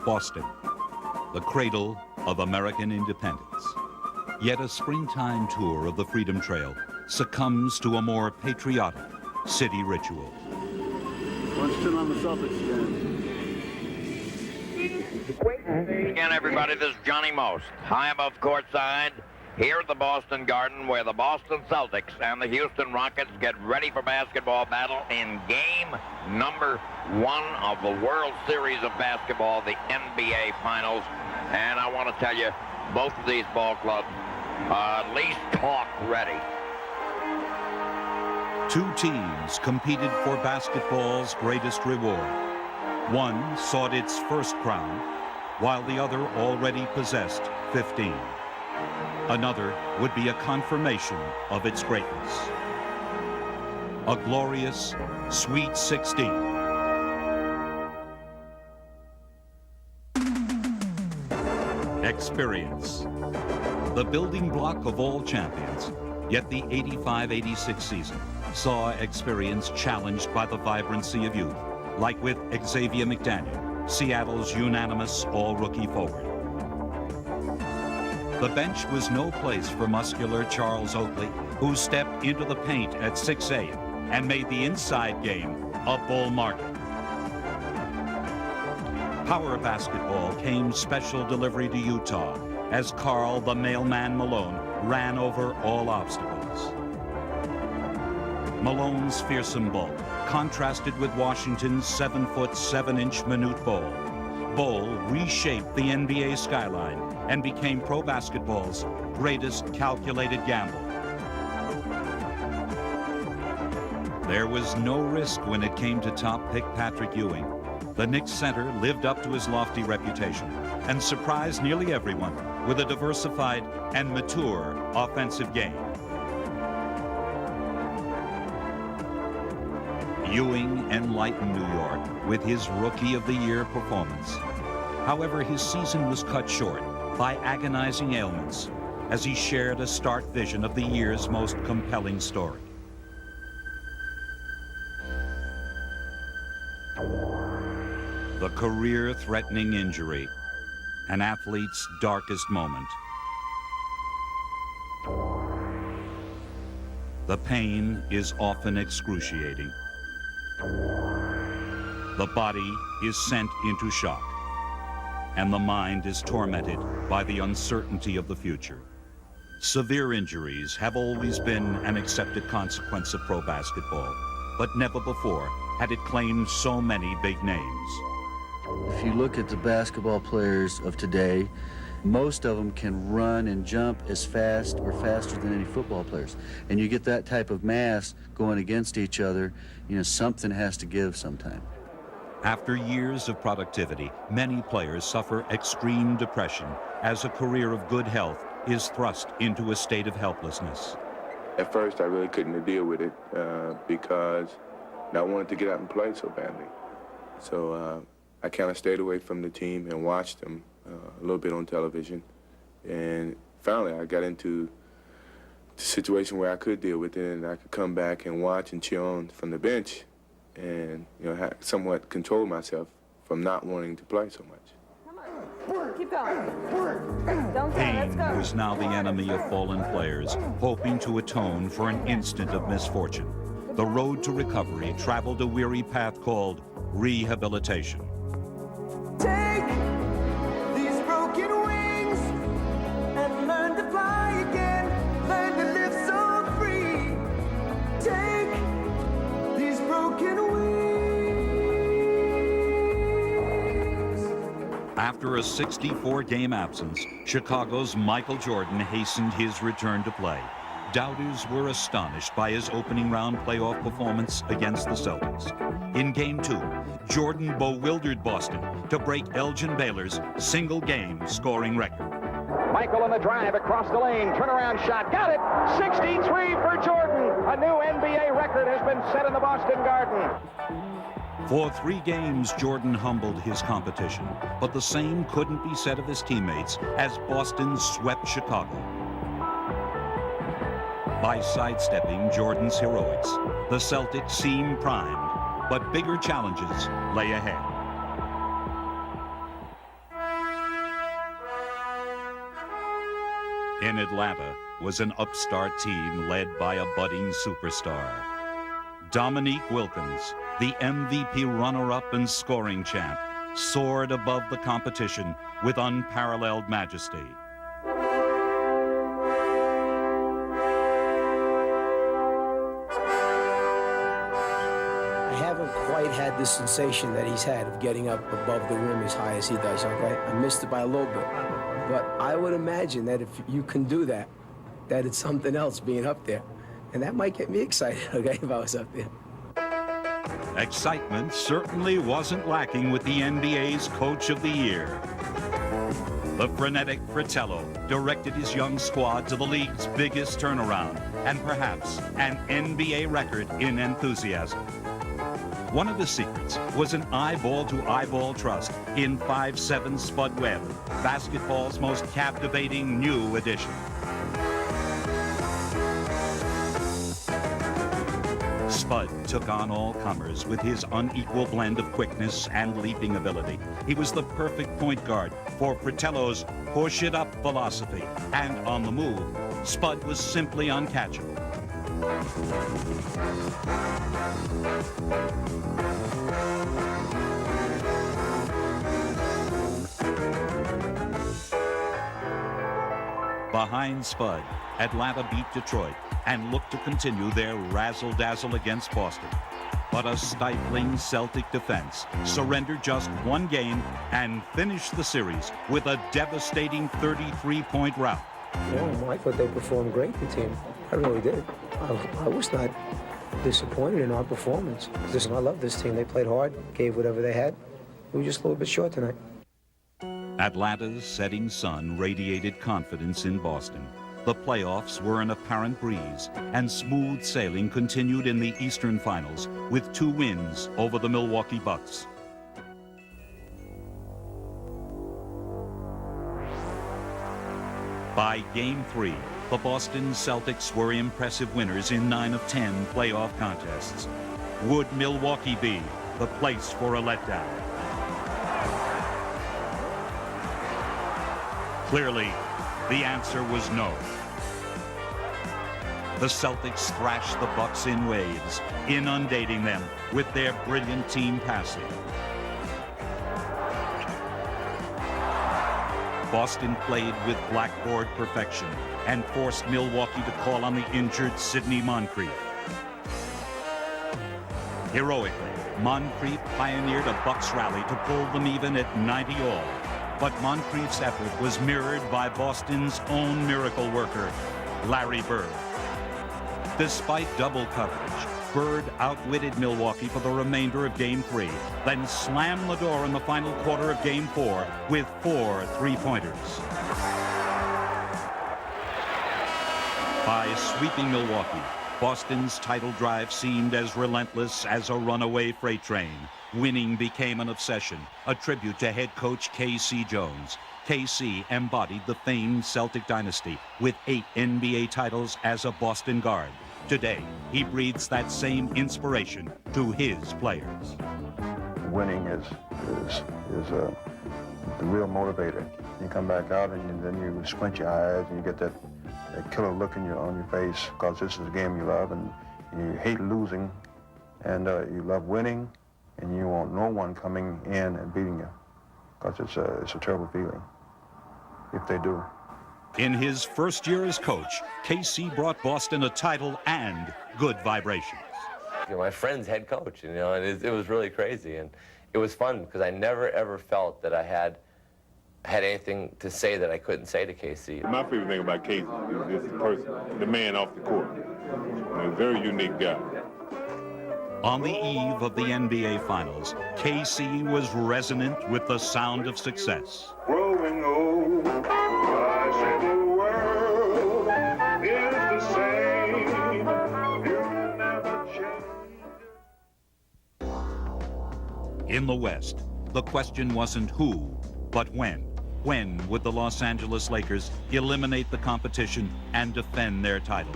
Boston, the cradle of American independence. Yet a springtime tour of the Freedom Trail succumbs to a more patriotic city ritual. Let's turn on the Celtics again. Again, everybody, this is Johnny Most. High above courtside, here at the Boston Garden, where the Boston Celtics and the Houston Rockets get ready for basketball battle in game number 1 of the World Series of Basketball, the NBA Finals. And I want to tell you, both of these ball clubs are at least talk ready. Two teams competed for basketball's greatest reward. One sought its first crown, while the other already possessed 15. Another would be a confirmation of its greatness. A glorious Sweet 16. Experience. The building block of all champions, yet the 85-86 season saw Experience challenged by the vibrancy of youth, like with Xavier McDaniel, Seattle's unanimous all-rookie forward. The bench was no place for muscular Charles Oakley, who stepped into the paint at 6'8" and made the inside game a bull market. Power basketball came special delivery to Utah as Carl the Mailman Malone ran over all obstacles. Malone's fearsome bulk contrasted with Washington's 7-foot 7-inch Manute Bol. Bol reshaped the NBA skyline and became pro basketball's greatest calculated gamble. There was no risk when it came to top pick Patrick Ewing. The Knicks center lived up to his lofty reputation and surprised nearly everyone with a diversified and mature offensive game. Ewing enlightened New York with his Rookie of the Year performance. However, his season was cut short by agonizing ailments as he shared a stark vision of the year's most compelling story. The career-threatening injury, an athlete's darkest moment. The pain is often excruciating. The body is sent into shock, and the mind is tormented by the uncertainty of the future. Severe injuries have always been an accepted consequence of pro basketball, but never before had it claimed so many big names. If you look at the basketball players of today, most of them can run and jump as fast or faster than any football players. And you get that type of mass going against each other, you know, something has to give sometime. After years of productivity, many players suffer extreme depression as a career of good health is thrust into a state of helplessness. At first, I really couldn't deal with it because I wanted to get out and play so badly. So I kind of stayed away from the team and watched them a little bit on television. And finally, I got into the situation where I could deal with it and I could come back and watch and cheer on from the bench and, you know, somewhat control myself from not wanting to play so much. Come on. Keep going. Don't go. Pain Let's go. was now the enemy of fallen players, hoping to atone for an instant of misfortune. The road to recovery traveled a weary path called rehabilitation. Take these broken wings and learn to fly again, learn to live so free. Take these broken wings. After a 64-game absence, Chicago's Michael Jordan hastened his return to play. Doubters were astonished by his opening round playoff performance against the Celtics. In Game 2, Jordan bewildered Boston to break Elgin Baylor's single-game scoring record. Michael on the drive across the lane, turnaround shot, got it! 63 for Jordan! A new NBA record has been set in the Boston Garden. For 3 games, Jordan humbled his competition, but the same couldn't be said of his teammates as Boston swept Chicago. By sidestepping Jordan's heroics, the Celtics seemed primed, but bigger challenges lay ahead. In Atlanta was an upstart team led by a budding superstar. Dominique Wilkins, the MVP runner-up and scoring champ, soared above the competition with unparalleled majesty. I haven't quite had the sensation that he's had of getting up above the rim as high as he does, okay? I missed it by a little bit. But I would imagine that if you can do that, that it's something else being up there. And that might get me excited, okay, if I was up there. Excitement certainly wasn't lacking with the NBA's Coach of the Year. The frenetic Fratello directed his young squad to the league's biggest turnaround and perhaps an NBA record in enthusiasm. One of the secrets was an eyeball-to-eyeball trust in 5'7" Spud Webb, basketball's most captivating new addition. Spud took on all comers with his unequal blend of quickness and leaping ability. He was the perfect point guard for Fratello's push-it-up philosophy, and on the move, Spud was simply uncatchable. Behind Spud, Atlanta beat Detroit and looked to continue their razzle-dazzle against Boston. But a stifling Celtic defense surrendered just one game and finished the series with a devastating 33-point rout. No, I thought they performed great, the team. I really did. I was not disappointed in our performance. Listen, I love this team. They played hard, gave whatever they had. We were just a little bit short tonight. Atlanta's setting sun radiated confidence in Boston. The playoffs were an apparent breeze, and smooth sailing continued in the Eastern Finals with 2 wins over the Milwaukee Bucks. By Game 3, the Boston Celtics were impressive winners in 9 of 10 playoff contests. Would Milwaukee be the place for a letdown? Clearly, the answer was no. The Celtics thrashed the Bucks in waves, inundating them with their brilliant team passing. Boston played with blackboard perfection and forced Milwaukee to call on the injured Sidney Moncrief. Heroically, Moncrief pioneered a Bucks rally to pull them even at 90 all. But Moncrief's effort was mirrored by Boston's own miracle worker, Larry Bird. Despite double coverage, Bird outwitted Milwaukee for the remainder of Game 3, then slammed the door in the final quarter of Game 4 with 4 three-pointers. By sweeping Milwaukee, Boston's title drive seemed as relentless as a runaway freight train. Winning became an obsession, a tribute to head coach K.C. Jones. K.C. embodied the famed Celtic dynasty with 8 NBA titles as a Boston guard. Today, he breathes that same inspiration to his players. Winning is the real motivator. You come back out and then you squint your eyes and you get that killer look on your face because this is a game you love and you hate losing and you love winning and you want no one coming in and beating you because it's a terrible feeling if they do. In his first year as coach, K.C. brought Boston a title and good vibrations. My friend's head coach, and it was really crazy, and it was fun because I never ever felt that I had anything to say that I couldn't say to K.C. My favorite thing about K.C. is the person, the man off the court. A very unique guy. On the eve of the NBA Finals, K.C. was resonant with the sound of success. Growing old, I say the world is the same. You can never change. In the West, the question wasn't who, but when. When would the Los Angeles Lakers eliminate the competition and defend their title?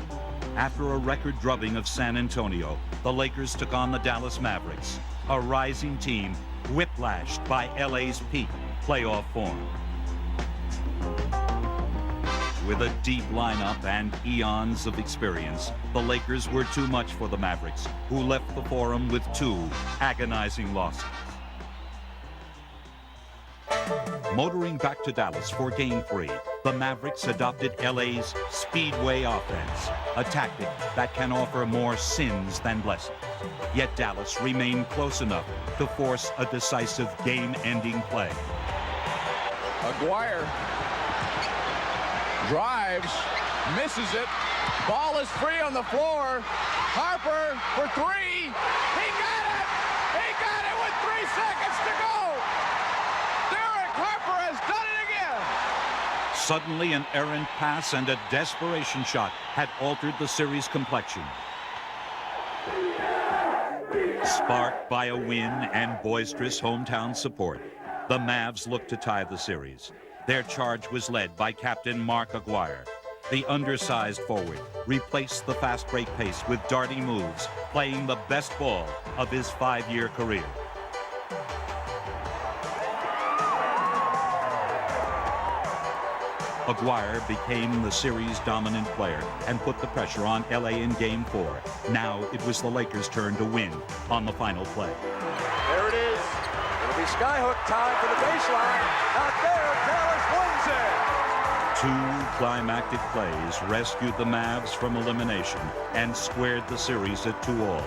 After a record drubbing of San Antonio, the Lakers took on the Dallas Mavericks, a rising team whiplashed by LA's peak playoff form. With a deep lineup and eons of experience, the Lakers were too much for the Mavericks, who left the Forum with 2 agonizing losses. Motoring back to Dallas for Game 3, the Mavericks adopted LA's speedway offense, a tactic that can offer more sins than blessings. Yet Dallas remained close enough to force a decisive game-ending play. Aguirre drives, misses it. Ball is free on the floor. Harper for 3. He got it! He got it with 3 seconds to go! Derek Harper has done it again! Suddenly, an errant pass and a desperation shot had altered the series' complexion. Sparked by a win and boisterous hometown support, the Mavs looked to tie the series. Their charge was led by captain Mark Aguirre. The undersized forward replaced the fast break pace with darting moves, playing the best ball of his 5-year career. Aguirre became the series' dominant player and put the pressure on LA in Game 4. Now it was the Lakers' turn to win on the final play. There it is. It'll be skyhook time for the baseline. Not there. Dallas wins it. 2 climactic plays rescued the Mavs from elimination and squared the series at 2-2.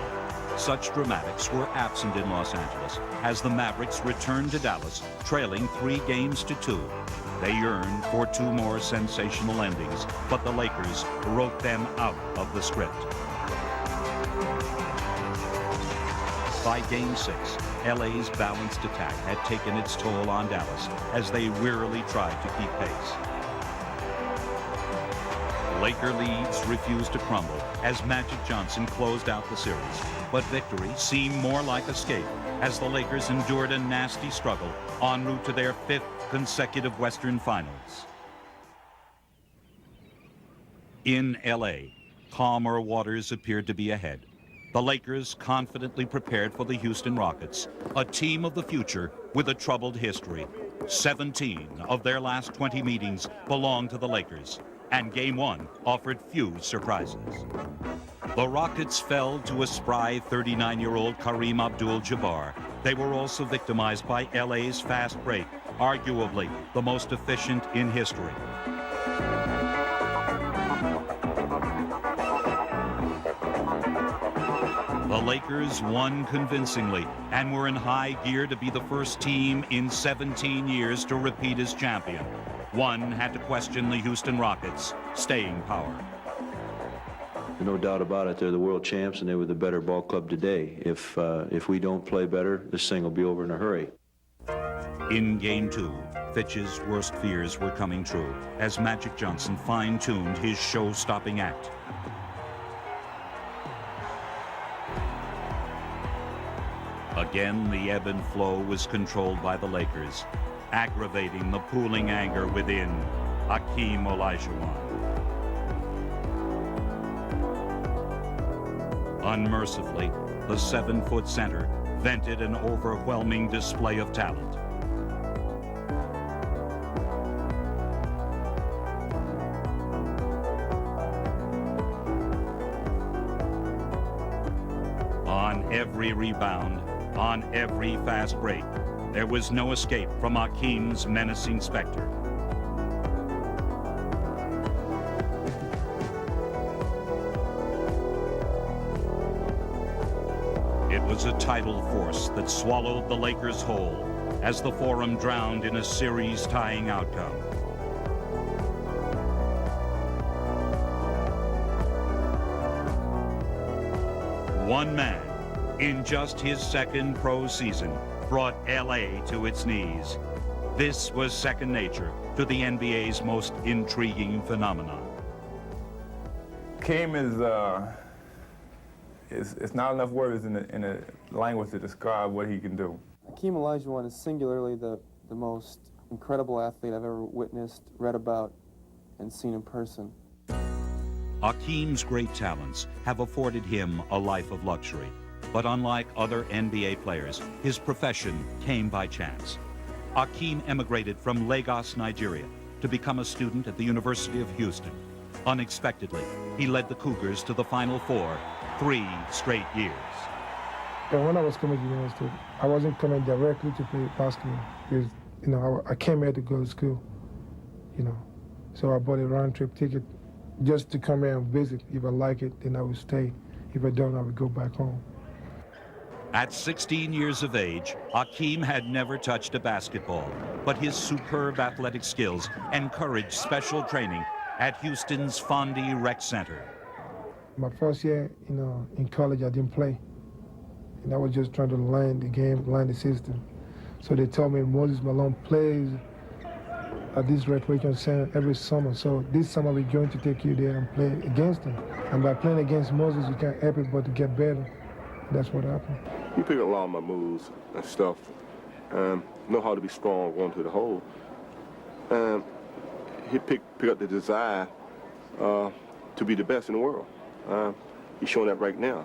Such dramatics were absent in Los Angeles as the Mavericks returned to Dallas, trailing 3 games to 2. They yearned for 2 more sensational endings, but the Lakers wrote them out of the script. By Game 6, LA's balanced attack had taken its toll on Dallas as they wearily tried to keep pace. Laker leads refused to crumble as Magic Johnson closed out the series, but victory seemed more like escape as the Lakers endured a nasty struggle en route to their 5th consecutive Western Finals. In LA, calmer waters appeared to be ahead. The Lakers confidently prepared for the Houston Rockets, a team of the future with a troubled history. 17 of their last 20 meetings belonged to the Lakers, and Game 1 offered few surprises. The Rockets fell to a spry 39-year-old Kareem Abdul-Jabbar. They were also victimized by LA's fast break, arguably the most efficient in history. The Lakers won convincingly and were in high gear to be the first team in 17 years to repeat as champion. One had to question the Houston Rockets' staying power. No doubt about it, they're the world champs and they were the better ball club today. If we don't play better, this thing will be over in a hurry. In Game 2, Fitch's worst fears were coming true as Magic Johnson fine-tuned his show-stopping act. Again, the ebb and flow was controlled by the Lakers, aggravating the pooling anger within Hakeem Olajuwon. Unmercifully, the 7-foot center vented an overwhelming display of talent. On every rebound, on every fast break, there was no escape from Hakeem's menacing specter. It was a tidal force that swallowed the Lakers whole as the Forum drowned in a series-tying outcome. One man, in just his second pro season, brought LA to its knees. This was second nature to the NBA's most intriguing phenomenon. Hakeem it's not enough words in a language to describe what he can do. Hakeem Olajuwon is singularly the most incredible athlete I've ever witnessed, read about, and seen in person. Hakeem's great talents have afforded him a life of luxury. But unlike other NBA players, his profession came by chance. Hakeem emigrated from Lagos, Nigeria. to become a student at the University of Houston. Unexpectedly, he led the Cougars to the Final Four 3 straight years. And when I was coming to university, I wasn't coming directly to play basketball because, I came here to go to school, So I bought a round-trip ticket just to come here and visit. If I like it, then I would stay. If I don't, I would go back home. At 16 years of age, Akeem had never touched a basketball, but his superb athletic skills encouraged special training at Houston's Fondy Rec Center. My first year, in college, I didn't play. And I was just trying to learn the game, learn the system. So they told me Moses Malone plays at this recreation center every summer. So this summer we're going to take you there and play against him. And by playing against Moses, you can't help it but to get better. That's what happened. He picked up a lot of my moves and stuff. Know how to be strong going to the hole. He picked up the desire to be the best in the world. He's showing that right now.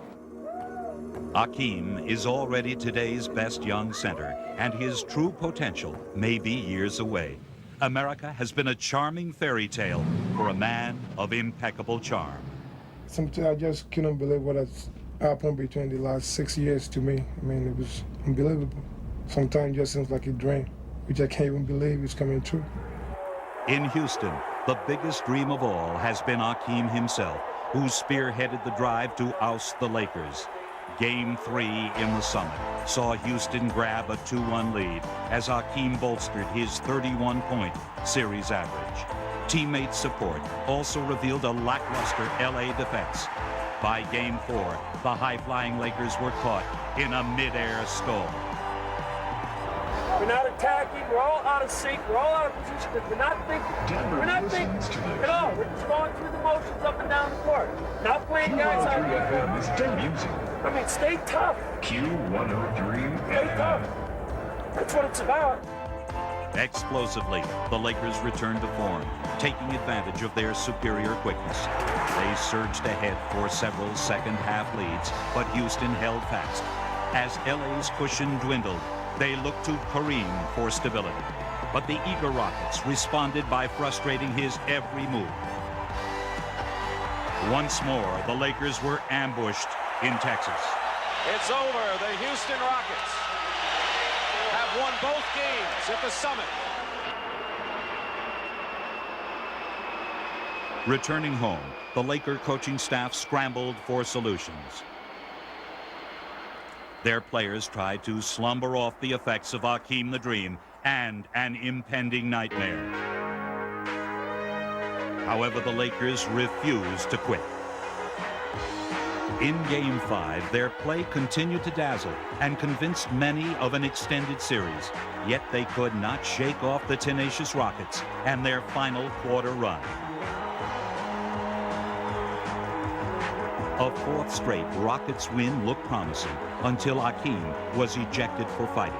Akeem is already today's best young center, and his true potential may be years away. America has been a charming fairy tale for a man of impeccable charm. Sometimes I just couldn't believe what has happened between the last 6 years to me. I mean, it was unbelievable. Sometimes it just seems like a dream, which I can't even believe is coming true. In Houston, the biggest dream of all has been Akeem himself, who spearheaded the drive to oust the Lakers. Game 3 in the Summit saw Houston grab a 2-1 lead as Akeem bolstered his 31-point series average. Teammate support also revealed a lackluster LA defense. By Game 4, the high-flying Lakers were caught in a mid-air stall. We're not attacking. We're all out of sync. We're all out of position because we're not thinking. We're not thinking at all. We're just going through the motions up and down the court. Not playing guys out here. I mean, stay tough. Q103. Stay tough. That's what it's about. Explosively, the Lakers returned to form, taking advantage of their superior quickness. They surged ahead for several second-half leads, but Houston held fast. As LA's cushion dwindled, they looked to Kareem for stability. But the eager Rockets responded by frustrating his every move. Once more, the Lakers were ambushed in Texas. It's over. The Houston Rockets have won both games at the Summit. Returning home, the Laker coaching staff scrambled for solutions. Their players tried to slumber off the effects of Akeem the Dream and an impending nightmare. However, the Lakers refused to quit. In Game 5, their play continued to dazzle and convinced many of an extended series. Yet they could not shake off the tenacious Rockets and their final quarter run. A fourth straight Rockets win looked promising until Akeem was ejected for fighting.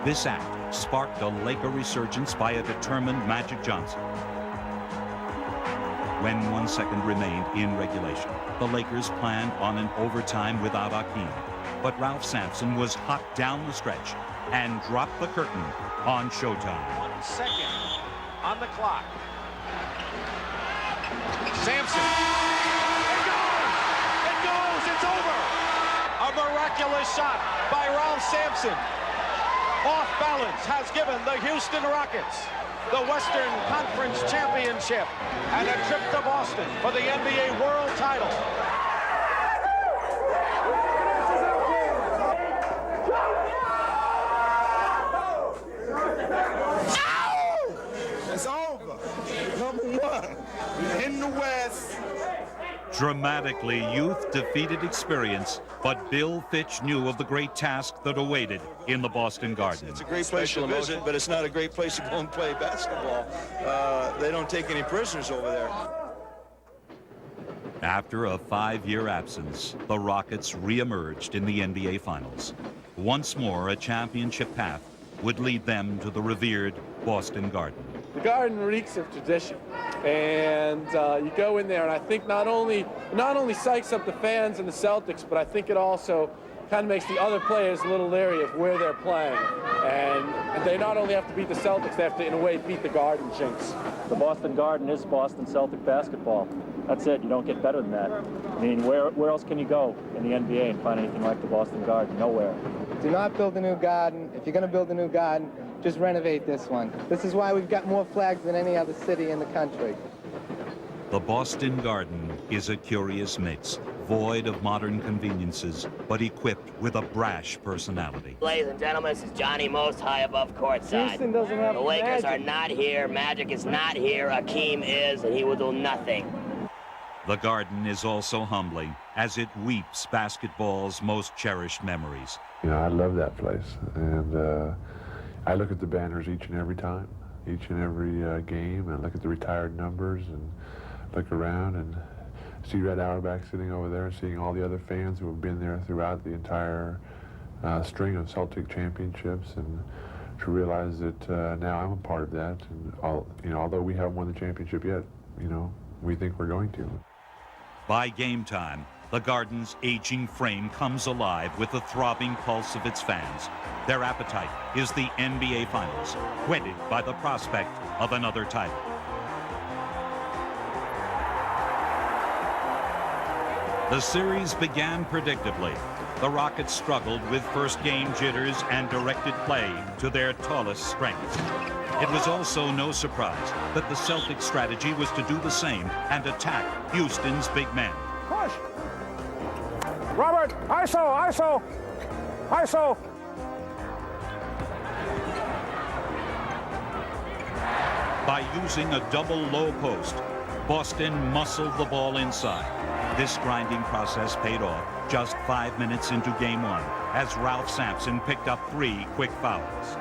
This act sparked a Laker resurgence by a determined Magic Johnson. When 1 second remained in regulation, the Lakers planned on an overtime without Akeem. But Ralph Sampson was hot down the stretch and dropped the curtain on showtime. 1 second on the clock. Sampson. It's over. A miraculous shot by Ralph Sampson. Off balance has given the Houston Rockets the Western Conference Championship and a trip to Boston for the NBA World title. It's over. Number one in the West. Dramatically, youth defeated experience, but Bill Fitch knew of the great task that awaited in the Boston Garden. It's a great place to visit, but it's not a great place to go and play basketball. They don't take any prisoners over there. After a 5-year absence, the Rockets re-emerged in the NBA Finals. Once more, a championship path would lead them to the revered Boston Garden. The Garden reeks of tradition, and you go in there, and I think not only psychs up the fans and the Celtics, but I think it also kind of makes the other players a little leery of where they're playing. And they not only have to beat the Celtics, they have to, in a way, beat the Garden jinx. The Boston Garden is Boston Celtic basketball. That's it. You don't get better than that. I mean, where else can you go in the NBA and find anything like the Boston Garden? Nowhere. Do not build a new garden. If you're going to build a new garden, just renovate this one. This is why we've got more flags than any other city in the country. The Boston Garden is a curious mix, void of modern conveniences, but equipped with a brash personality. Ladies and gentlemen, this is Johnny Most, high above courtside. Houston doesn't have the Lakers Magic. are not here, Magic is not here, Akeem is, and he will do nothing. The Garden is also humbling, as it weeps basketball's most cherished memories. You know, I love that place, and I look at the banners each and every time, each and every game, and look at the retired numbers, and look around and see Red Auerbach sitting over there, seeing all the other fans who have been there throughout the entire string of Celtic championships, and to realize that now I'm a part of that. And although we haven't won the championship yet, we think we're going to. By game time, the Garden's aging frame comes alive with the throbbing pulse of its fans. Their appetite is the NBA Finals, whetted by the prospect of another title. The series began predictably. The Rockets struggled with first-game jitters and directed play to their tallest strengths. It was also no surprise that the Celtics' strategy was to do the same and attack Houston's big men. Push! Robert, ISO, ISO, ISO. By using a double low post, Boston muscled the ball inside. This grinding process paid off just 5 minutes into game one, as Ralph Sampson picked up 3 quick fouls.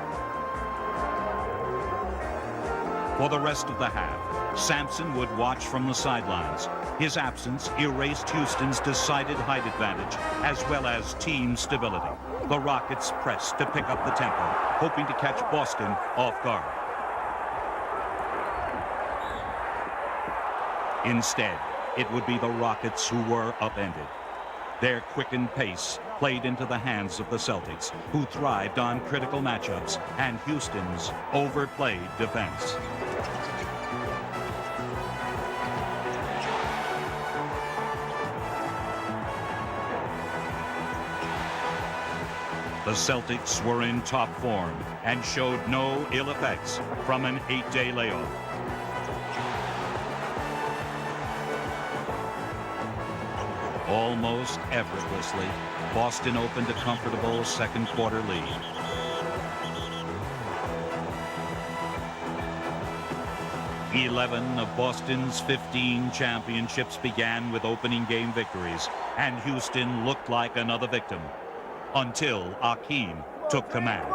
For the rest of the half, Sampson would watch from the sidelines. His absence erased Houston's decided height advantage, as well as team stability. The Rockets pressed to pick up the tempo, hoping to catch Boston off guard. Instead, it would be the Rockets who were upended. Their quickened pace played into the hands of the Celtics, who thrived on critical matchups, and Houston's overplayed defense. The Celtics were in top form and showed no ill effects from an 8-day layoff. Almost effortlessly, Boston opened a comfortable second-quarter lead. Eleven of Boston's 15 championships began with opening game victories, and Houston looked like another victim, until Akeem took command.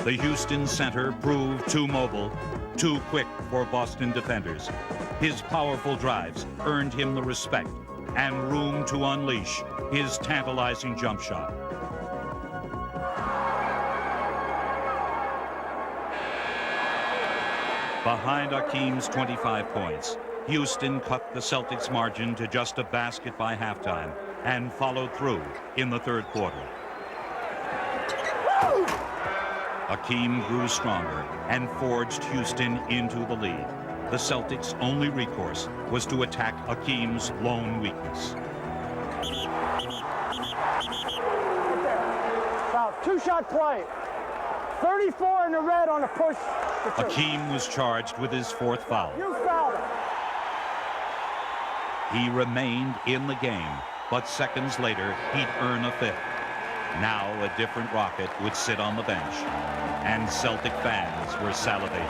The Houston center proved too mobile, too quick for Boston defenders. His powerful drives earned him the respect and room to unleash his tantalizing jump shot. Behind Akeem's 25 points, Houston cut the Celtics' margin to just a basket by halftime and followed through in the third quarter. Akeem grew stronger and forged Houston into the lead. The Celtics' only recourse was to attack Akeem's lone weakness. Foul, two-shot play. 34 in the red on a push. Akeem was charged with his 4th foul. You fouled him. He remained in the game, but seconds later, he'd earn a 5th. Now a different Rocket would sit on the bench, and Celtic fans were salivating.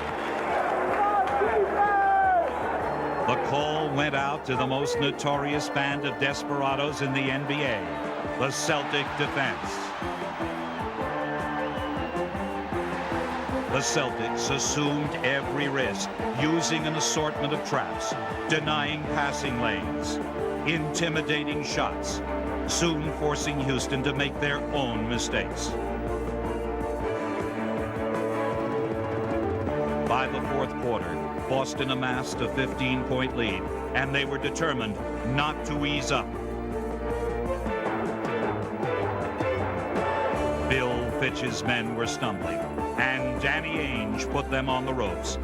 The call went out to the most notorious band of desperados in the NBA, the Celtic defense. The Celtics assumed every risk, using an assortment of traps, denying passing lanes, intimidating shots, soon forcing Houston to make their own mistakes. By the fourth quarter, Boston amassed a 15-point lead, and they were determined not to ease up. Bill Fitch's men were stumbling, and Danny Ainge put them on the ropes.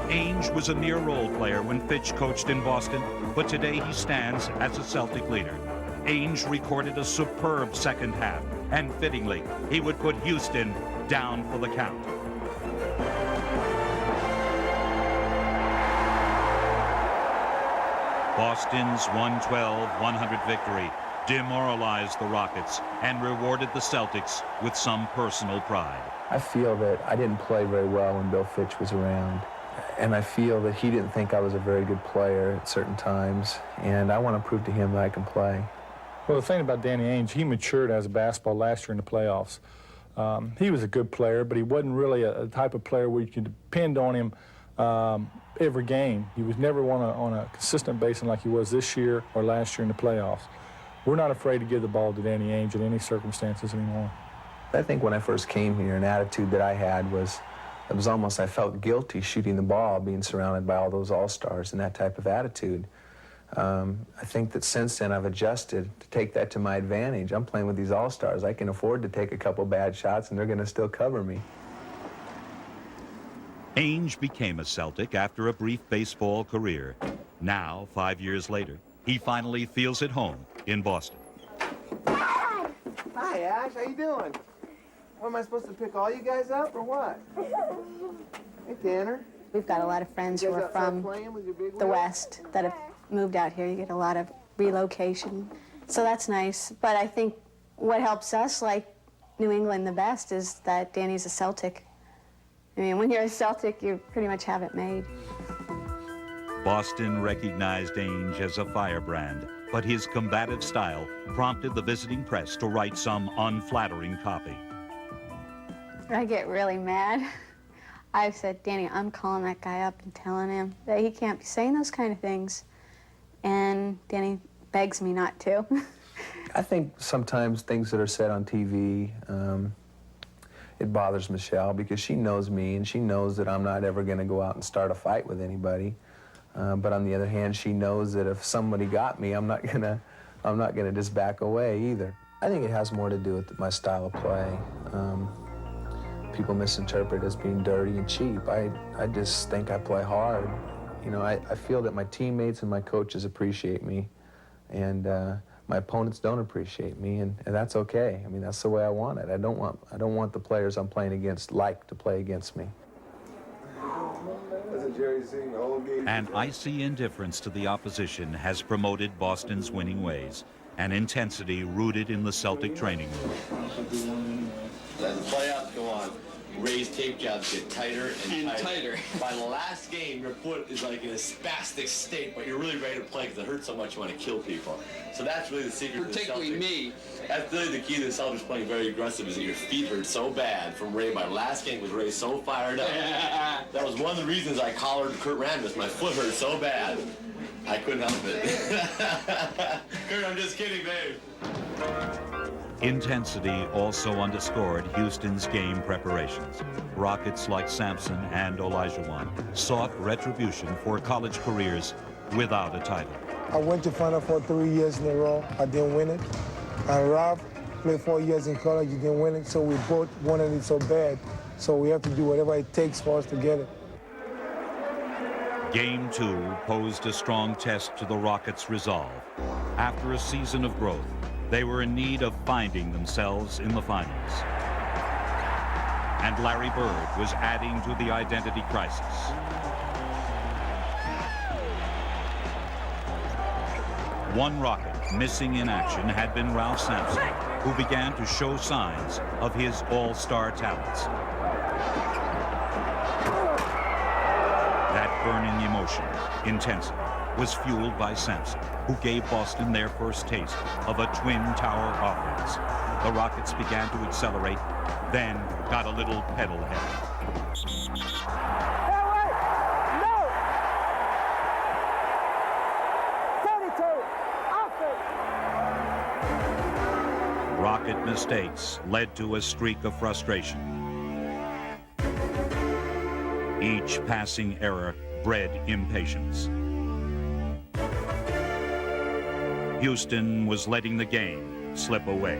Ainge was a mere role player when Fitch coached in Boston, but today he stands as a Celtic leader. Ainge recorded a superb second half, and fittingly, he would put Houston down for the count. Boston's 112-100 victory demoralized the Rockets and rewarded the Celtics with some personal pride. I feel that I didn't play very well when Bill Fitch was around, and I feel that he didn't think I was a very good player at certain times, and I want to prove to him that I can play. Well, the thing about Danny Ainge, he matured as a basketball last year in the playoffs. He was a good player, but he wasn't really a type of player where you could depend on him every game. He was never on a consistent basis like he was this year or last year in the playoffs. We're not afraid to give the ball to Danny Ainge in any circumstances anymore. I think when I first came here, an attitude that I had was, it was almost, I felt guilty shooting the ball, being surrounded by all those all-stars and that type of attitude. I think that since then I've adjusted to take that to my advantage. I'm playing with these all-stars. I can afford to take a couple bad shots and they're going to still cover me. Ainge became a Celtic after a brief baseball career. Now, 5 years later, he finally feels at home in Boston. Hi, Ash. How you doing? What, am I supposed to pick all you guys up or what? Hey, Tanner. We've got a lot of friends who are from the West that have moved out here. You get a lot of relocation. So that's nice. But I think what helps us like New England the best is that Danny's a Celtic. I mean, when you're a Celtic, you pretty much have it made. Boston recognized Ainge as a firebrand, but his combative style prompted the visiting press to write some unflattering copy. I get really mad. I've said, Danny, I'm calling that guy up and telling him that he can't be saying those kind of things. And Danny begs me not to. I think sometimes things that are said on TV, it bothers Michelle because she knows me and she knows that I'm not ever going to go out and start a fight with anybody. But on the other hand, she knows that if somebody got me, I'm not gonna just back away either. I think it has more to do with my style of play. People misinterpret it as being dirty and cheap. I just think I play hard. You know, I feel that my teammates and my coaches appreciate me, and my opponents don't appreciate me, and that's okay. I mean, that's the way I want it. I don't want the players I'm playing against to play against me. An icy indifference to the opposition has promoted Boston's winning ways, an intensity rooted in the Celtic training room. As the playoffs go on, Ray's tape jobs get tighter and tighter. By the last game, your foot is like in a spastic state, but you're really ready to play because it hurts so much you want to kill people. So that's really the secret of the Celtics. Particularly me. That's really the key to the Celtics playing very aggressive is that your feet hurt so bad from Ray. My last game was Ray so fired up. That was one of the reasons I collared Kurt Rambis. My foot hurt so bad, I couldn't help it. Kurt, I'm just kidding, babe. Intensity also underscored Houston's game preparations. Rockets like Sampson and Olajuwon sought retribution for college careers without a title. I went to Final Four 3 years in a row. I didn't win it. And Ralph played 4 years in college. He didn't win it, so we both wanted it so bad. So we have to do whatever it takes for us to get it. Game 2 posed a strong test to the Rockets' resolve. After a season of growth, they were in need of finding themselves in the finals. And Larry Bird was adding to the identity crisis. One Rocket missing in action had been Ralph Sampson, who began to show signs of his all-star talents. That burning emotion, intensity, was fueled by Sampson, who gave Boston their first taste of a Twin Tower offense. The Rockets began to accelerate, then got a little pedal heavy. Hey, wait! No! 32! Offense! Rocket mistakes led to a streak of frustration. Each passing error bred impatience. Houston was letting the game slip away.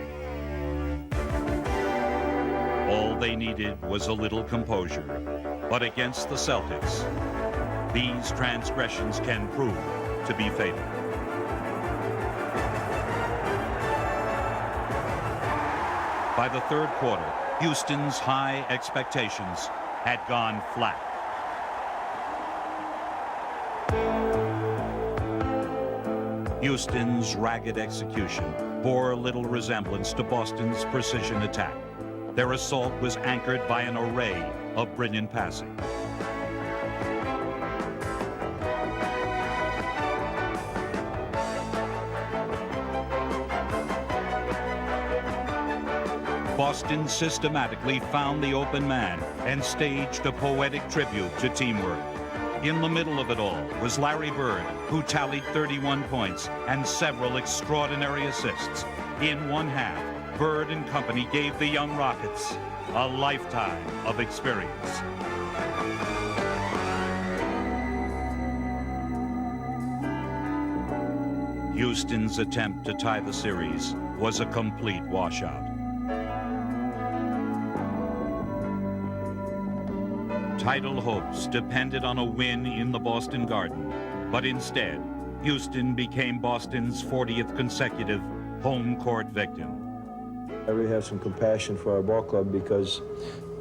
All they needed was a little composure. But against the Celtics, these transgressions can prove to be fatal. By the third quarter, Houston's high expectations had gone flat. Houston's ragged execution bore little resemblance to Boston's precision attack. Their assault was anchored by an array of brilliant passing. Boston systematically found the open man and staged a poetic tribute to teamwork. In the middle of it all was Larry Bird, who tallied 31 points and several extraordinary assists. In one half, Bird and company gave the young Rockets a lifetime of experience. Houston's attempt to tie the series was a complete washout. Title hopes depended on a win in the Boston Garden, but instead, Houston became Boston's 40th consecutive home court victim. I really have some compassion for our ball club because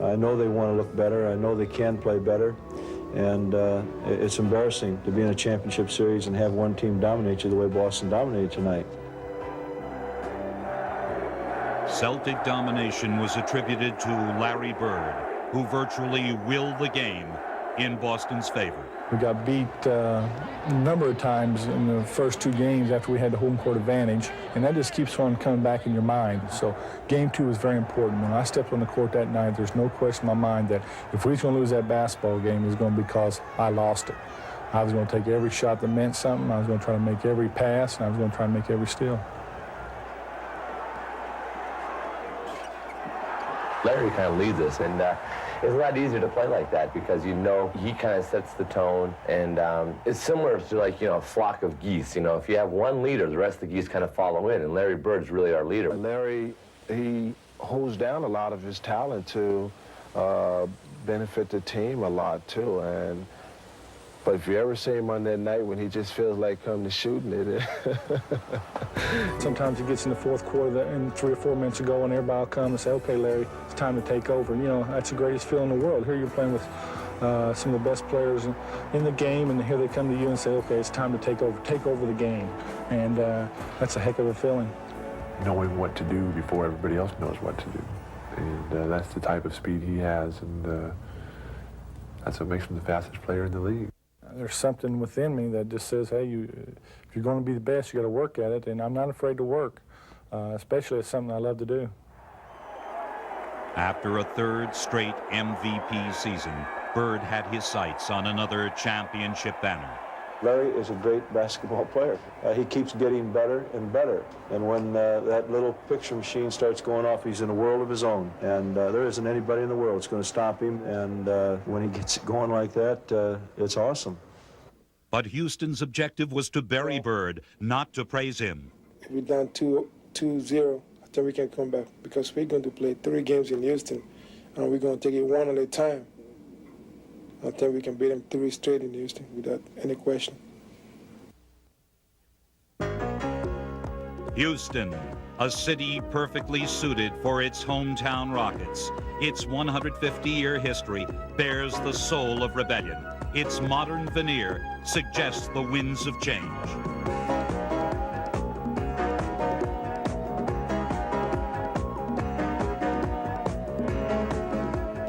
I know they want to look better. I know they can play better. And it's embarrassing to be in a championship series and have one team dominate you the way Boston dominated tonight. Celtic domination was attributed to Larry Bird, who virtually willed the game in Boston's favor. We got beat a number of times in the first two games after we had the home court advantage, and that just keeps on coming back in your mind. So game two was very important. When I stepped on the court that night, there's no question in my mind that if we was going to lose that basketball game, it was going to be because I lost it. I was going to take every shot that meant something. I was going to try to make every pass, and I was going to try to make every steal. Larry kind of leads us, and it's a lot easier to play like that because you know he kind of sets the tone, and it's similar to like, you know, a flock of geese. You know, if you have one leader, the rest of the geese kind of follow in, and Larry Bird's really our leader. Larry, he holds down a lot of his talent to benefit the team a lot too, but if you ever see him on that night when he just feels like coming to shooting it. Sometimes he gets in the fourth quarter and 3 or 4 minutes ago and everybody will come and say, okay, Larry, it's time to take over. You know, that's the greatest feeling in the world. Here you're playing with some of the best players in the game, and here they come to you and say, okay, it's time to take over the game. And that's a heck of a feeling. Knowing what to do before everybody else knows what to do. And that's the type of speed he has, and that's what makes him the fastest player in the league. There's something within me that just says, hey, if you're going to be the best, you got to work at it, and I'm not afraid to work, especially it's something I love to do. After a third straight MVP season, Bird had his sights on another championship banner. Larry is a great basketball player. He keeps getting better and better. And when that little picture machine starts going off, he's in a world of his own. And there isn't anybody in the world that's going to stop him. And when he gets going like that, it's awesome. But Houston's objective was to bury Bird, not to praise him. If we're down 2-0, I think we can come back because we're going to play 3 games in Houston, and we're going to take it one at a time. I think we can beat them 3 straight in Houston without any question. Houston, a city perfectly suited for its hometown Rockets. Its 150-year history bears the soul of rebellion. Its modern veneer suggests the winds of change.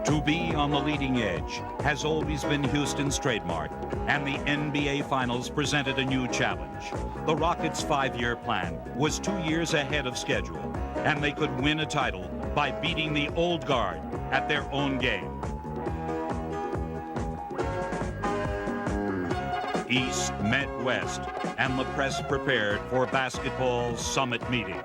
To be on the leading edge has always been Houston's trademark, and the NBA Finals presented a new challenge. The Rockets' 5-year plan was 2 years ahead of schedule, and they could win a title by beating the old guard at their own game. East met West, and the press prepared for basketball's summit meeting.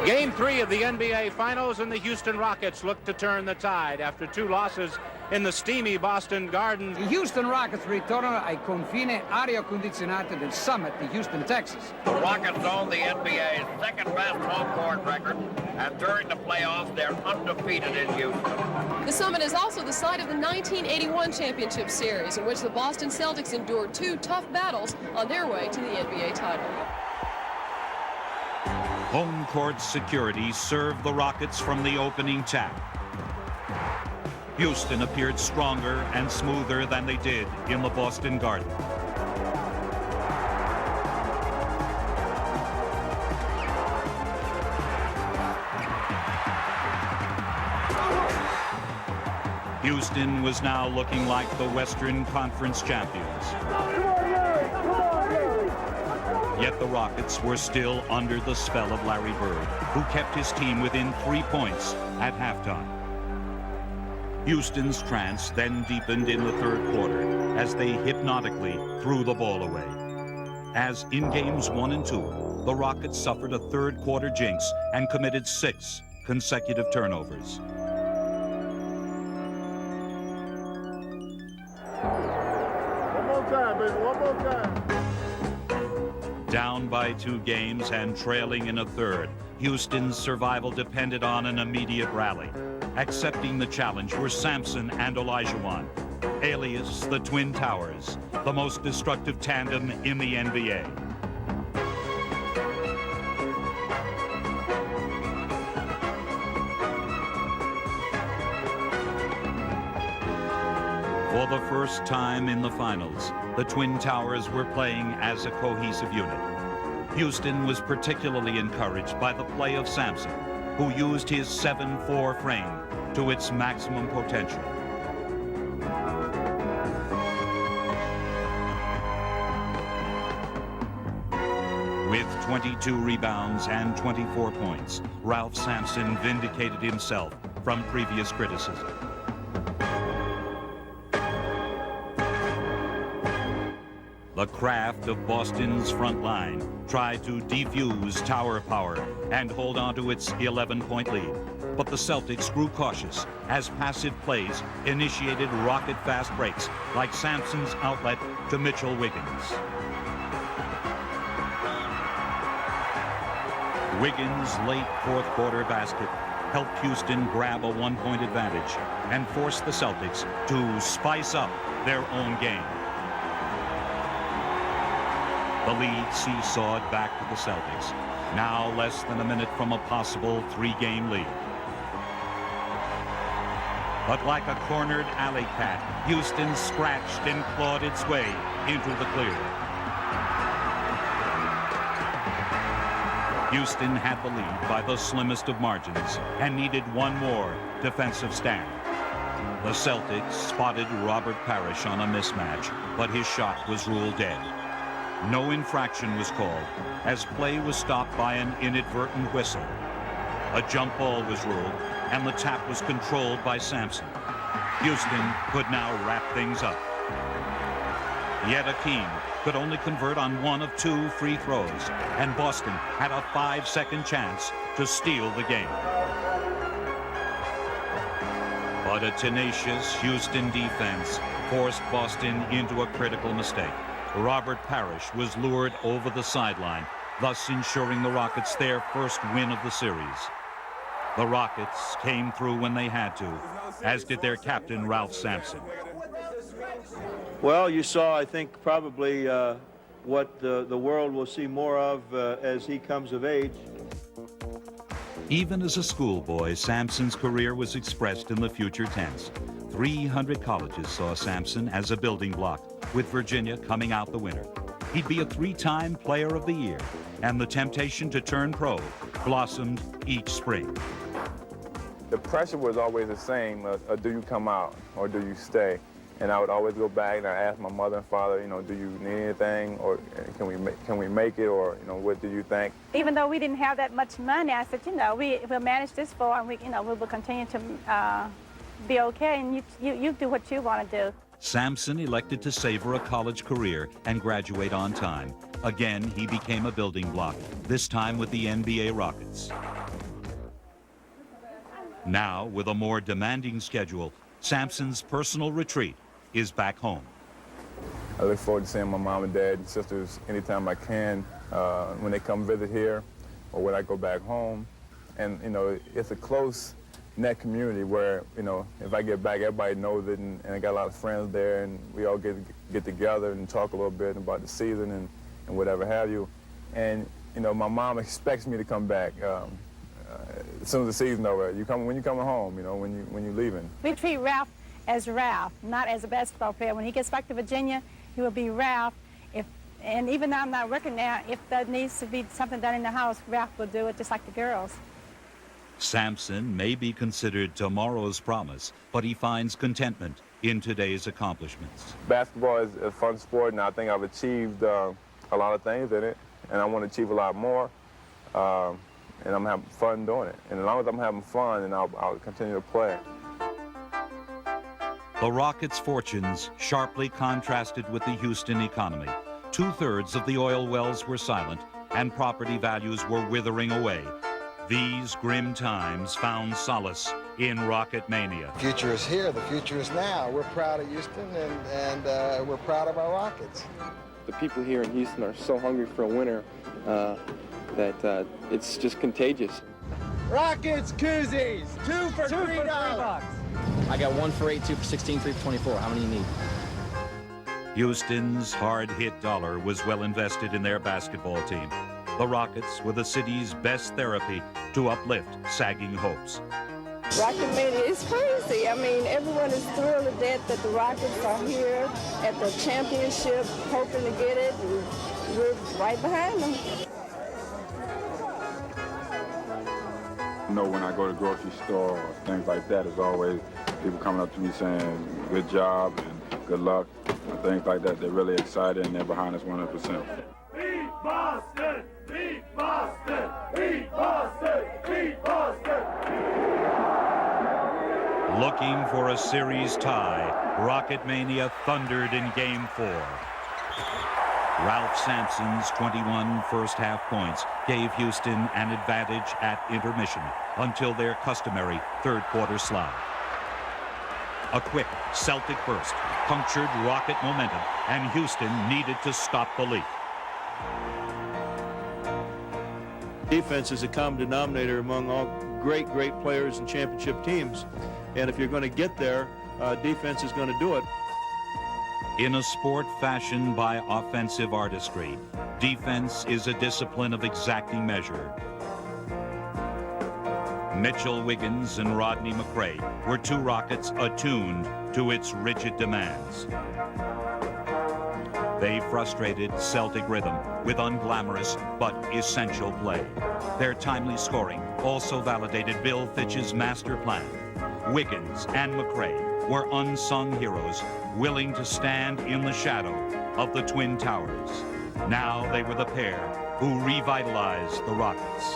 Game 3 of the NBA Finals, and the Houston Rockets look to turn the tide. After 2 losses in the steamy Boston Garden. I Houston Rockets ritornano ai confini aria condizionata del Summit di Houston, Texas. The Rockets own the NBA's second-best home court record, and during the playoffs, they're undefeated in Houston. The Summit is also the site of the 1981 Championship Series, in which the Boston Celtics endured 2 tough battles on their way to the NBA title. Home court security served the Rockets from the opening tap. Houston appeared stronger and smoother than they did in the Boston Garden. Houston was now looking like the Western Conference champions. Yet the Rockets were still under the spell of Larry Bird, who kept his team within 3 points at halftime. Houston's trance then deepened in the third quarter as they hypnotically threw the ball away. As in games 1 and 2, the Rockets suffered a third quarter jinx and committed 6 consecutive turnovers. One more time, baby, one more time. Down by 2 games and trailing in a third, Houston's survival depended on an immediate rally. Accepting the challenge were Sampson and Olajuwon, alias the Twin Towers, the most destructive tandem in the NBA. For the first time in the finals, the Twin Towers were playing as a cohesive unit. Houston was particularly encouraged by the play of Sampson, who used his 7'4" frame to its maximum potential. With 22 rebounds and 24 points, Ralph Sampson vindicated himself from previous criticism. The craft of Boston's front line tried to defuse Tower power and hold on to its 11-point lead. But the Celtics grew cautious as passive plays initiated rocket-fast breaks like Sampson's outlet to Mitchell Wiggins. Wiggins' late fourth quarter basket helped Houston grab a 1-point advantage and forced the Celtics to spice up their own game. The lead seesawed back to the Celtics, now less than a minute from a possible 3-game lead. But like a cornered alley cat, Houston scratched and clawed its way into the clear. Houston had the lead by the slimmest of margins and needed one more defensive stand. The Celtics spotted Robert Parrish on a mismatch, but his shot was ruled dead. No infraction was called, as play was stopped by an inadvertent whistle. A jump ball was ruled, and the tap was controlled by Sampson. Houston could now wrap things up. Yet Akeem could only convert on 1 of 2 free throws, and Boston had a 5-second chance to steal the game. But a tenacious Houston defense forced Boston into a critical mistake. Robert Parrish was lured over the sideline, thus ensuring the Rockets their first win of the series. The Rockets came through when they had to, as did their captain, Ralph Sampson. Well, you saw, I think, probably what the world will see more of as he comes of age. Even as a schoolboy, Sampson's career was expressed in the future tense. 300 colleges saw Sampson as a building block, with Virginia coming out the winner. He'd be a 3-time Player of the Year, and the temptation to turn pro blossomed each spring. The pressure was always the same, do you come out or do you stay? And I would always go back and I ask my mother and father, do you need anything, or can we make it, or what do you think? Even though we didn't have that much money, I said, we'll manage this for, and we will continue to be okay, and you do what you want to do. Sampson elected to savor a college career and graduate on time. Again, he became a building block, this time with the NBA Rockets. Now, with a more demanding schedule, Sampson's personal retreat is back home. I look forward to seeing my mom and dad and sisters anytime I can when they come visit here or when I go back home. And, you know, it's a close-knit community where, you know, if I get back, everybody knows it, and I got a lot of friends there, and we all get together and talk a little bit about the season and whatever have you. And, you know, my mom expects me to come back as soon as the season's over. When you coming home, you know, when you leaving. We treat Ralph as Ralph, not as a basketball player. When he gets back to Virginia, he will be Ralph. And even though I'm not working now, if there needs to be something done in the house, Ralph will do it just like the girls. Sampson may be considered tomorrow's promise, but he finds contentment in today's accomplishments. Basketball is a fun sport, and I think I've achieved a lot of things in it, and I want to achieve a lot more, and I'm having fun doing it. And as long as I'm having fun, then I'll continue to play. The Rockets' fortunes sharply contrasted with the Houston economy. 2/3 of the oil wells were silent, and property values were withering away. These grim times found solace in Rocket Mania. The future is here. The future is now. We're proud of Houston, and we're proud of our Rockets. The people here in Houston are so hungry for a winner that it's just contagious. Rockets koozies, 2 for $3. I got 1 for 8, 2 for 16, 3 for 24. How many do you need? Houston's hard-hit dollar was well invested in their basketball team. The Rockets were the city's best therapy to uplift sagging hopes. Rocket Mania is crazy. I mean, everyone is thrilled to death that the Rockets are here at the championship, hoping to get it, and we're right behind them. You know, when I go to the grocery store or things like that, there's always people coming up to me saying, good job and good luck, and things like that. They're really excited, and they're behind us 100%. Beat Boston! Beat Boston! Beat Boston! Beat Boston! Looking for a series tie, Rocket Mania thundered in Game 4. Ralph Sampson's 21 first-half points gave Houston an advantage at intermission until their customary third-quarter slide. A quick Celtic burst punctured Rocket momentum, and Houston needed to stop the leak. Defense is a common denominator among all great players and championship teams. And if you're going to get there, defense is going to do it. In a sport fashioned by offensive artistry, defense is a discipline of exacting measure. Mitchell Wiggins and Rodney McRae were two Rockets attuned to its rigid demands. They frustrated Celtic rhythm with unglamorous but essential play. Their timely scoring also validated Bill Fitch's master plan. Wiggins and McRae were unsung heroes, willing to stand in the shadow of the Twin Towers. Now they were the pair who revitalized the Rockets.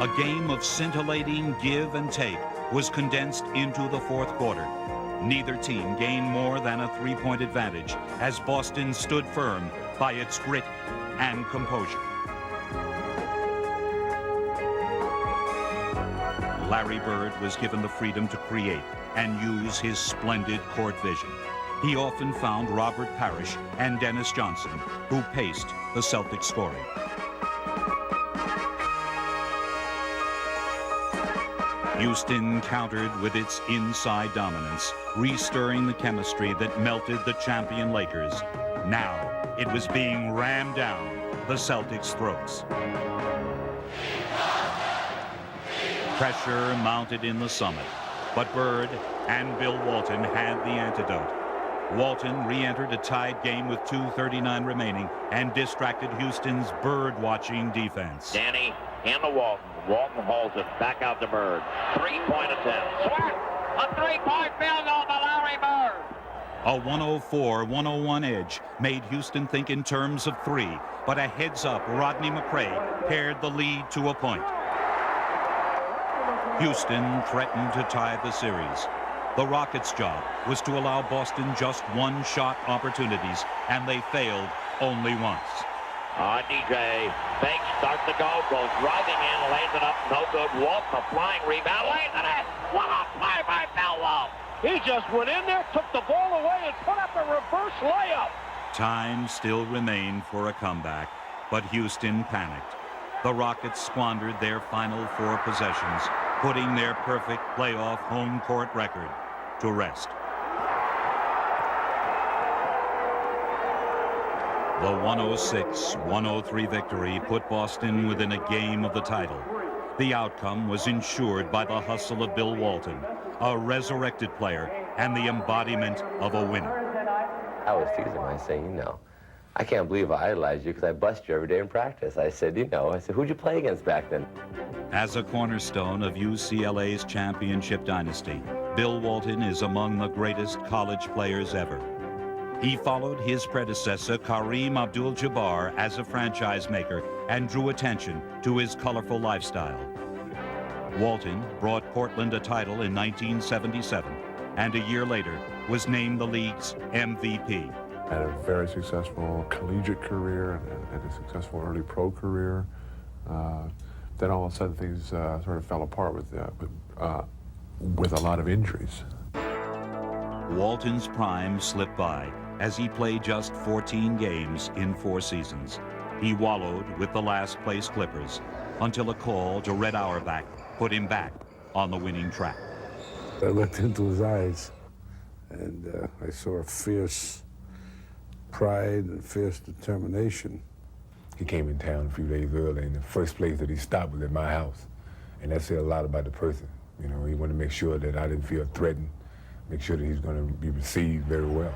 A game of scintillating give and take was condensed into the fourth quarter. Neither team gained more than a three-point advantage as Boston stood firm by its grit and composure. Larry Bird was given the freedom to create and use his splendid court vision. He often found Robert Parrish and Dennis Johnson, who paced the Celtics scoring. Houston countered with its inside dominance, restirring the chemistry that melted the champion Lakers. Now it was being rammed down the Celtics' throats. Pressure mounted in the summit, but Bird and Bill Walton had the antidote. Walton re-entered a tied game with 2:39 remaining and distracted Houston's bird-watching defense. Danny into Walton. Walton hauls it back out to Bird. Three-point attempt. Sweat! A three-point field goal to Larry Bird. A 104-101 edge made Houston think in terms of three, but a heads-up Rodney McRae pared the lead to a point. Houston threatened to tie the series. The Rockets' job was to allow Boston just one-shot opportunities, and they failed only once. DJ fakes, starts to go, goes driving in, lays it up, no good. Walt, a flying rebound, lays it in. What a play by Bill Walt. He just went in there, took the ball away, and put up a reverse layup. Time still remained for a comeback, but Houston panicked. The Rockets squandered their final 4 possessions, putting their perfect playoff home court record to rest. The 106-103 victory put Boston within a game of the title. The outcome was ensured by the hustle of Bill Walton, a resurrected player and the embodiment of a winner. I was teasing him. I said, you know, I can't believe I idolized you because I bust you every day in practice. I said, who'd you play against back then? As a cornerstone of UCLA's championship dynasty, Bill Walton is among the greatest college players ever. He followed his predecessor, Kareem Abdul-Jabbar, as a franchise maker and drew attention to his colorful lifestyle. Walton brought Portland a title in 1977, and a year later was named the league's MVP. Had a very successful collegiate career and a successful early pro career. Then all of a sudden things sort of fell apart with a lot of injuries. Walton's prime slipped by as he played just 14 games in 4 seasons. He wallowed with the last place Clippers until a call to Red Auerbach put him back on the winning track. I looked into his eyes and I saw a fierce pride and fierce determination. He came in town a few days early, and the first place that he stopped was at my house. And that said a lot about the person. You know, he wanted to make sure that I didn't feel threatened, make sure that he's going to be received very well.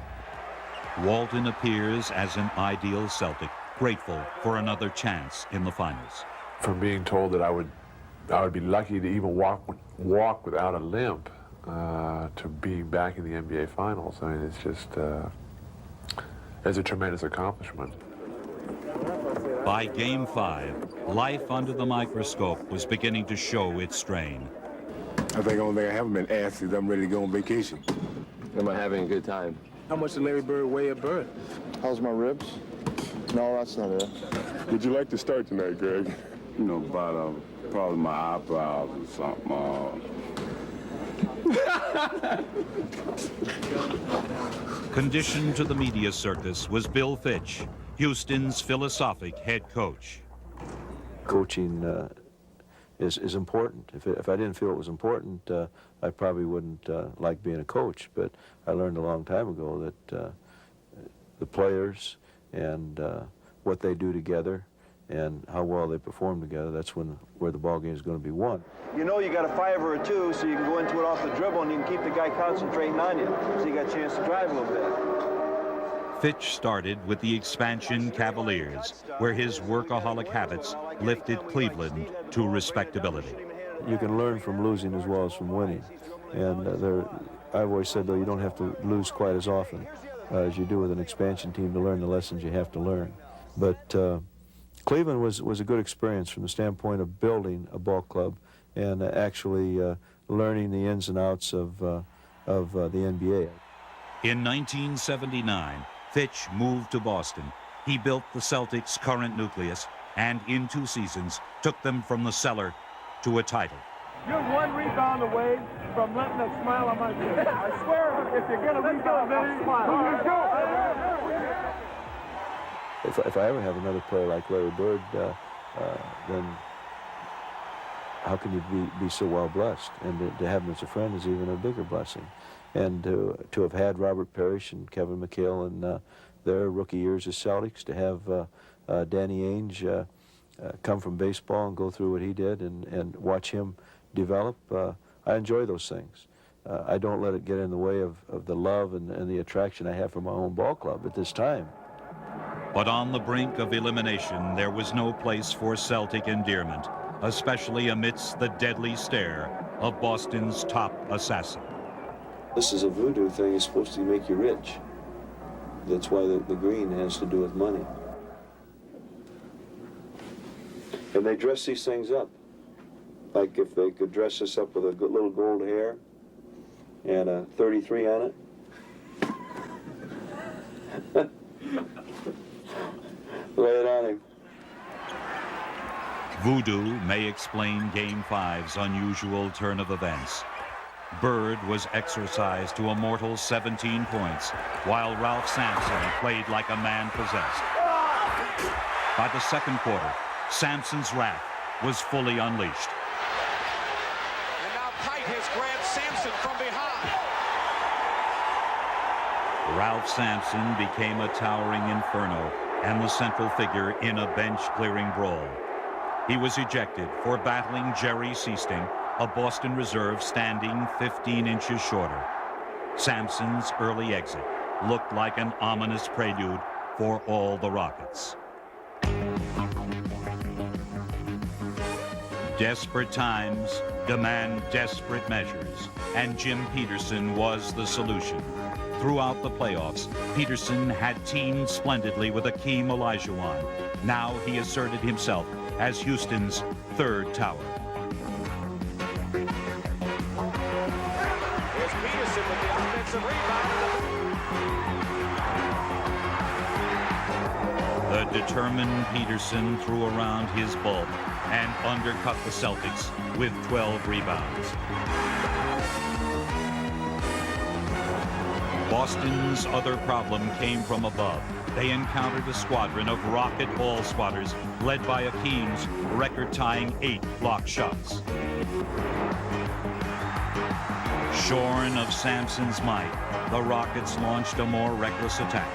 Walton appears as an ideal Celtic, grateful for another chance in the finals. From being told that I would be lucky to even walk without a limp to being back in the NBA Finals, I mean, it's just, it's a tremendous accomplishment. By Game 5, life under the microscope was beginning to show its strain. I think the only thing I haven't been asked is I'm ready to go on vacation. Am I having a good time? How much did Larry Bird weigh at birth? How's my ribs? No, that's not it. Would you like to start tonight, Greg? You know, about probably my eyebrows or something. Conditioned to the media circus was Bill Fitch, Houston's philosophic head coach. Coaching is important. If I didn't feel it was important, I probably wouldn't like being a coach. But I learned a long time ago that the players and what they do together and how well they perform together, that's where the ball game is going to be won. You know you got a 5 or a 2, so you can go into it off the dribble and you can keep the guy concentrating on you, so you got a chance to drive a little bit. Fitch started with the expansion Cavaliers, where his workaholic habits lifted Cleveland to respectability. You can learn from losing as well as from winning. And I've always said, though, you don't have to lose quite as often as you do with an expansion team to learn the lessons you have to learn. But Cleveland was a good experience from the standpoint of building a ball club and actually learning the ins and outs of the NBA. In 1979, Fitch moved to Boston. He built the Celtics' current nucleus and in 2 seasons took them from the cellar to a title. You're 1 rebound away from letting a smile on my face. I swear, if you're going to rebound, I'll smile. If I ever have another player like Larry Bird, then how can you be so well blessed? And to have him as a friend is even a bigger blessing. And to have had Robert Parrish and Kevin McHale in their rookie years as Celtics, to have Danny Ainge come from baseball and go through what he did and watch him develop, I enjoy those things. I don't let it get in the way of the love and the attraction I have for my own ball club at this time. But on the brink of elimination, there was no place for Celtic endearment, especially amidst the deadly stare of Boston's top assassin. This is a voodoo thing. It's supposed to make you rich. That's why the green has to do with money. And they dress these things up. Like if they could dress this up with a good little gold hair and a 33 on it. Lay it on him. Voodoo may explain Game 5's unusual turn of events. Bird was exorcised to a mortal 17 points, while Ralph Sampson played like a man possessed. By the second quarter, Sampson's wrath was fully unleashed. And now Kite has grabbed Sampson from behind. Ralph Sampson became a towering inferno and the central figure in a bench-clearing brawl. He was ejected for battling Jerry Seasting, a Boston reserve standing 15 inches shorter. Sampson's early exit looked like an ominous prelude for all the Rockets. Desperate times demand desperate measures, and Jim Peterson was the solution. Throughout the playoffs, Peterson had teamed splendidly with Akeem Olajuwon. Now he asserted himself as Houston's third tower. Here's Peterson with the offensive rebound. The determined Peterson threw around his bulk and undercut the Celtics with 12 rebounds. Boston's other problem came from above. They encountered a squadron of rocket ball spotters led by Akeem's record-tying 8 block shots. Shorn of Sampson's might, the Rockets launched a more reckless attack.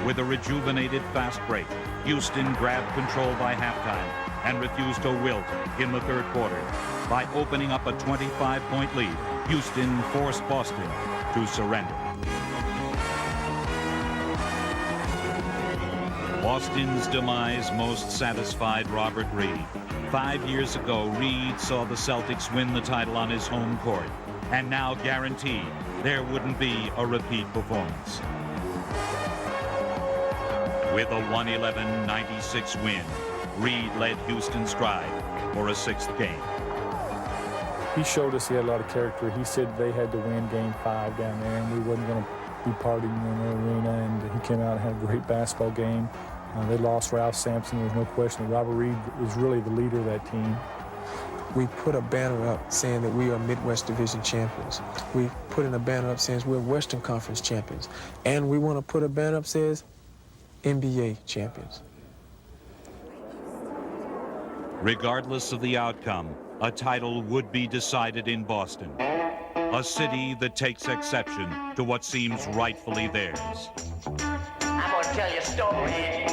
With a rejuvenated fast break, Houston grabbed control by halftime and refused to wilt in the third quarter. By opening up a 25-point lead, Houston forced Boston to surrender. Boston's demise most satisfied Robert Reed. 5 years ago, Reed saw the Celtics win the title on his home court, and now guaranteed there wouldn't be a repeat performance. With a 111-96 win, Reed led Houston's stride for a 6th game. He showed us he had a lot of character. He said they had to win Game 5 down there, and we wasn't going to be partying in the arena, and he came out and had a great basketball game. They lost Ralph Sampson. There's no question that Robert Reed is really the leader of that team. We put a banner up saying that we are Midwest Division champions. We put in a banner up saying we're Western Conference champions. And we want to put a banner up that says NBA champions. Regardless of the outcome, a title would be decided in Boston, a city that takes exception to what seems rightfully theirs. I'm going to tell you a story.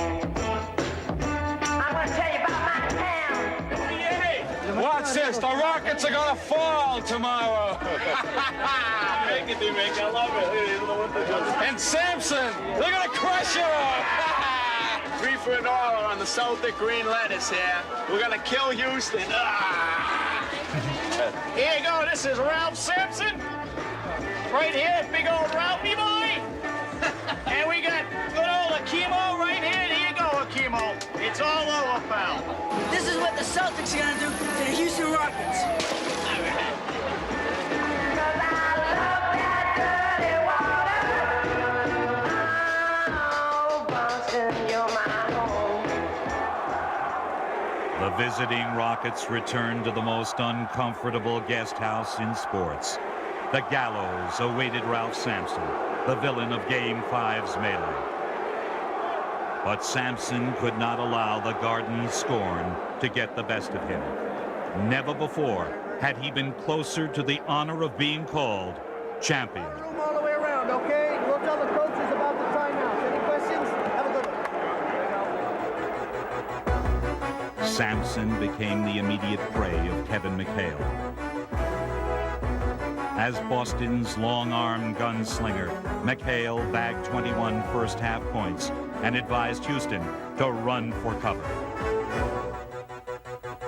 I'm going to tell you about my town. Watch this. The Rockets are going to fall tomorrow. Make it, D-Make. I love it. And Sampson, they're going to crush you. 3 for $1 on the Celtic green lettuce here. We're going to kill Houston. Here you go. This is Ralph Sampson. Right here, big old Ralphie boy. And we got good old Akimo right here. Here you go, Akimo. It's all over, pal. This is what the Celtics are going to do to the Houston Rockets. The visiting Rockets returned to the most uncomfortable guest house in sports. The gallows awaited Ralph Sampson, the villain of Game 5's melee. But Sampson could not allow the Garden's scorn to get the best of him. Never before had he been closer to the honor of being called champion. Room all the way around, okay? We'll tell the coaches about the timeouts. Any questions? Have a good one. Sampson became the immediate prey of Kevin McHale. As Boston's long-arm gunslinger, McHale bagged 21 first-half points and advised Houston to run for cover.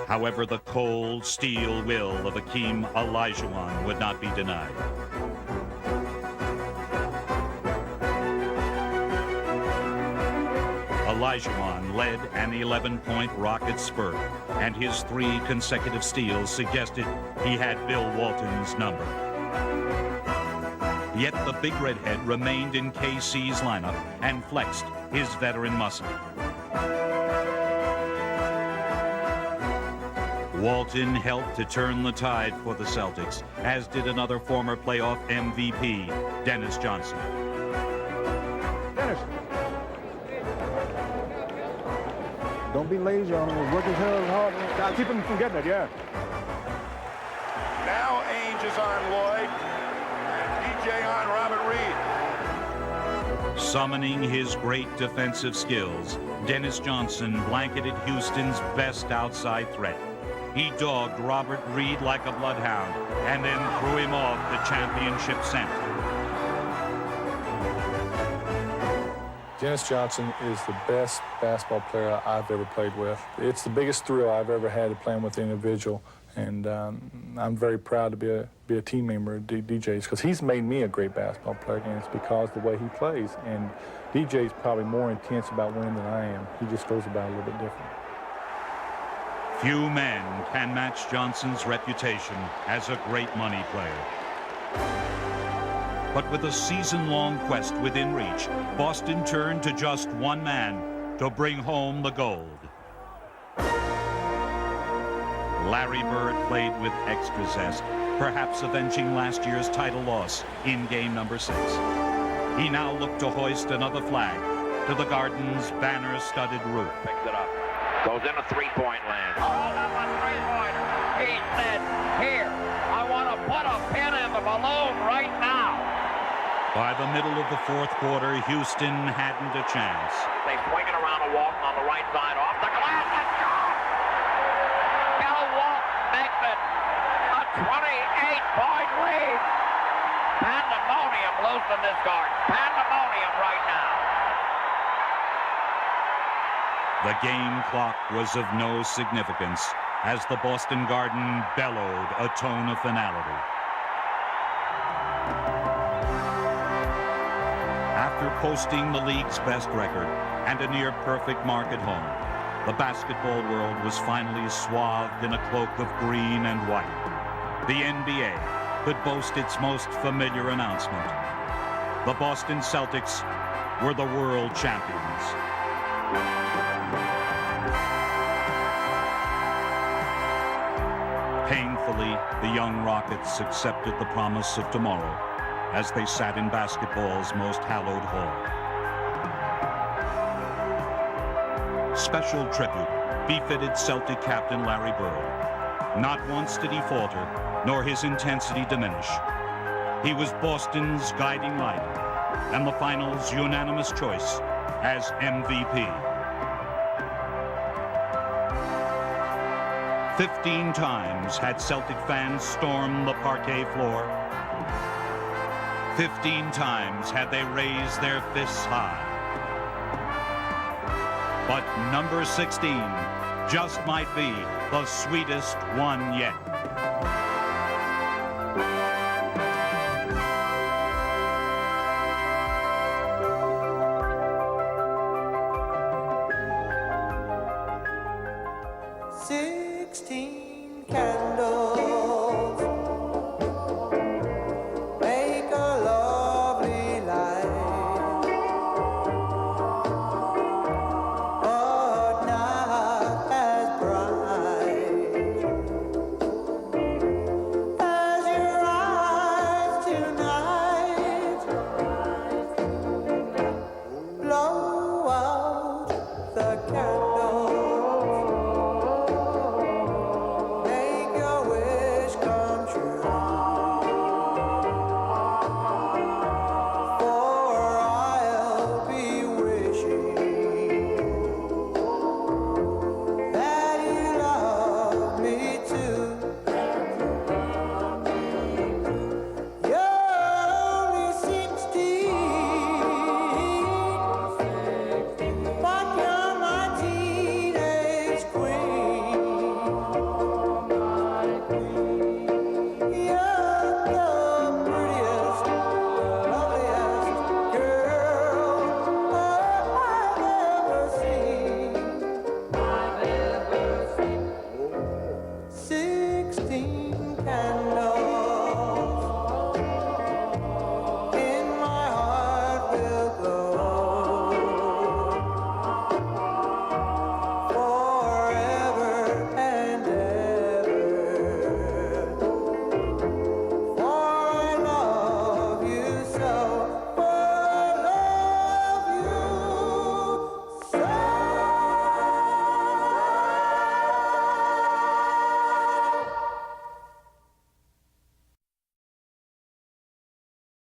However, the cold steel will of Akeem Olajuwon would not be denied. Olajuwon led an 11-point Rocket spurt, and his 3 consecutive steals suggested he had Bill Walton's number. Yet the big redhead remained in KC's lineup and flexed his veteran muscle. Walton helped to turn the tide for the Celtics, as did another former playoff MVP, Dennis Johnson. Dennis. Don't be lazy on him. He's working hard. Now keep him from getting it, yeah. Now Ainge is on Lloyd, and DJ on Robert Reed. Summoning his great defensive skills, Dennis Johnson blanketed Houston's best outside threat. He dogged Robert Reed like a bloodhound and then threw him off the championship scent. Dennis Johnson is the best basketball player I've ever played with. It's the biggest thrill I've ever had to playing with an individual, and I'm very proud to be a team member of DJ's, because he's made me a great basketball player, and it's because of the way he plays. And DJ's probably more intense about winning than I am. He just goes about it a little bit different. Few men can match Johnson's reputation as a great money player. But with a season-long quest within reach, Boston turned to just one man to bring home the gold. Larry Bird played with extra zest, perhaps avenging last year's title loss in game number 6. He now looked to hoist another flag to the Garden's banner-studded roof. Picks it up. Goes into three-point land. Hold up a three-pointer. He said, here, I want to put a pin in the balloon right now. By the middle of the fourth quarter, Houston hadn't a chance. They swing it around to Walton on the right side, off the glass, and shot! Bill Walton makes it a 28-point lead. Pandemonium loose in this garden. Pandemonium right now. The game clock was of no significance as the Boston Garden bellowed a tone of finality. After posting the league's best record and a near-perfect mark at home, the basketball world was finally swathed in a cloak of green and white. The NBA could boast its most familiar announcement. The Boston Celtics were the world champions. Painfully, the young Rockets accepted the promise of tomorrow as they sat in basketball's most hallowed hall. Special tribute befitted Celtic captain Larry Bird. Not once did he falter, nor his intensity diminish. He was Boston's guiding light and the finals' unanimous choice as MVP. 15 times had Celtic fans stormed the parquet floor. 15 times had they raised their fists high. But number 16 just might be the sweetest one yet.